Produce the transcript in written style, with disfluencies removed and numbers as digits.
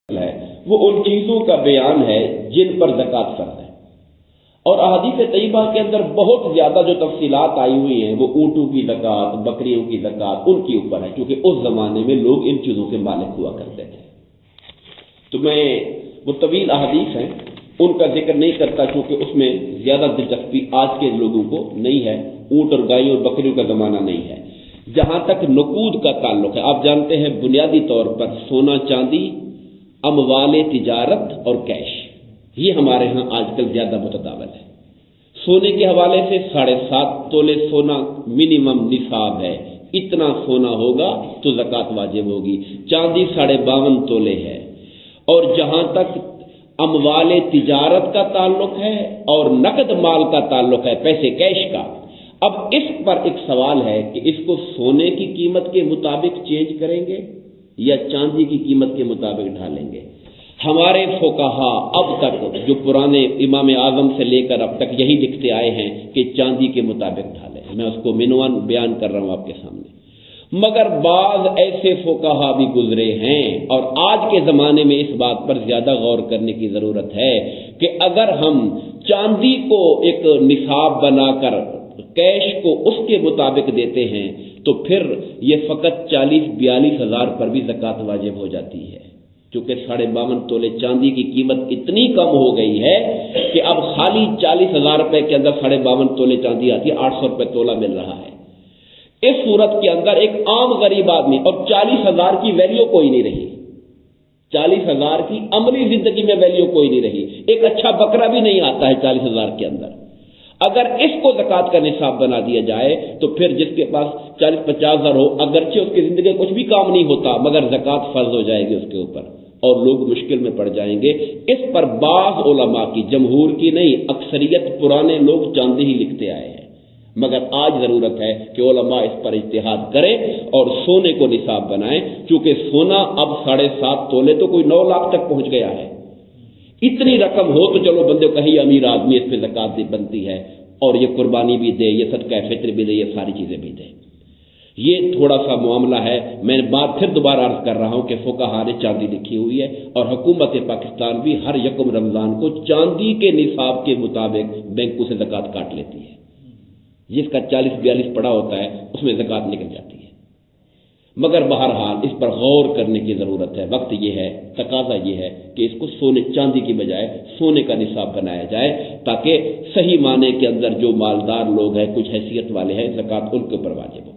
ہے وہ ان چیزوں کا بیان ہے جن پر زکوٰۃ فرض ہے، اور احادیث طیبہ کے اندر بہت زیادہ جو تفصیلات آئی ہوئی ہیں وہ اونٹوں کی زکوٰۃ، بکریوں کی زکوٰۃ ان کے اوپر ہے، کیونکہ اس زمانے میں لوگ ان چیزوں کے مالک ہوا کرتے تھے۔ تو میں وہ طویل احادیث ہیں ان کا ذکر نہیں کرتا، چونکہ اس میں زیادہ دلچسپی آج کے لوگوں کو نہیں ہے، اونٹ اور گایوں اور بکریوں کا زمانہ نہیں ہے۔ جہاں تک نقود کا تعلق ہے، آپ جانتے ہیں بنیادی طور پر سونا چاندی، اموال تجارت اور کیش، یہ ہمارے ہاں آج کل زیادہ متداول ہے۔ سونے کے حوالے سے 7.5 تولے سونا منیمم نصاب ہے، اتنا سونا ہوگا تو زکوٰۃ واجب ہوگی۔ چاندی 52.5 تولے ہے۔ اور جہاں تک اموال تجارت کا تعلق ہے اور نقد مال کا تعلق ہے، پیسے کیش کا، اب اس پر ایک سوال ہے کہ اس کو سونے کی قیمت کے مطابق چینج کریں گے یا چاندی کی قیمت کے مطابق ڈھالیں گے؟ ہمارے فقہا اب تک جو پرانے امام اعظم سے لے کر اب تک یہی لکھتے آئے ہیں کہ چاندی کے مطابق ڈھالیں۔ میں اس کو عنوان بیان کر رہا ہوں آپ کے سامنے۔ مگر بعض ایسے فقہا بھی گزرے ہیں، اور آج کے زمانے میں اس بات پر زیادہ غور کرنے کی ضرورت ہے کہ اگر ہم چاندی کو ایک نصاب بنا کر کیش کو اس کے مطابق دیتے ہیں تو پھر یہ فقط 40-42 ہزار پر بھی زکوٰۃ واجب ہو جاتی ہے، کیونکہ 52.5 تولے چاندی کی قیمت اتنی کم ہو گئی ہے کہ اب خالی 40,000 روپے کے اندر 52.5 تولے چاندی آتی ہے، 800 روپے تولہ مل رہا ہے۔ اس صورت کے اندر ایک عام غریب آدمی، اور 40,000 کی ویلیو کوئی نہیں رہی، 40,000 کی عملی زندگی میں ویلیو کوئی نہیں رہی، ایک اچھا بکرا بھی نہیں آتا ہے 40,000 کے اندر۔ اگر اس کو زکوٰۃ کا نصاب بنا دیا جائے تو پھر جس کے پاس 40-50 ہزار ہو، اگرچہ اس کی زندگی کچھ بھی کام نہیں ہوتا مگر زکوٰۃ فرض ہو جائے گی اس کے اوپر، اور لوگ مشکل میں پڑ جائیں گے۔ اس پر بعض علماء کی، جمہور کی نہیں، اکثریت پرانے لوگ چاندی ہی لکھتے آئے ہیں، مگر آج ضرورت ہے کہ علماء اس پر اجتہاد کریں اور سونے کو نصاب بنائیں، چونکہ سونا اب 7.5 تولے تو کوئی 9 لاکھ تک پہنچ گیا ہے۔ اتنی رقم ہو تو چلو بندے کہیں امیر آدمی اس پہ زکوٰۃ بنتی ہے، اور یہ قربانی بھی دے، یہ صدقہ فطر بھی دے، یہ ساری چیزیں بھی دے۔ یہ تھوڑا سا معاملہ ہے۔ میں بات پھر دوبارہ عرض کر رہا ہوں کہ فقہا نے چاندی لکھی ہوئی ہے، اور حکومت پاکستان بھی ہر یکم رمضان کو چاندی کے نصاب کے مطابق بینکوں سے زکوٰۃ کاٹ لیتی ہے، جس کا 40-42 پڑا ہوتا ہے اس میں زکوٰۃ نکل جاتی ہے۔ مگر بہرحال اس پر غور کرنے کی ضرورت ہے۔ وقت یہ ہے، تقاضا یہ ہے کہ اس کو سونے چاندی کی بجائے سونے کا نصاب بنایا جائے، تاکہ صحیح معنی کے اندر جو مالدار لوگ ہیں، کچھ حیثیت والے ہیں، زکوٰۃ ان کے اوپر واجب ہو۔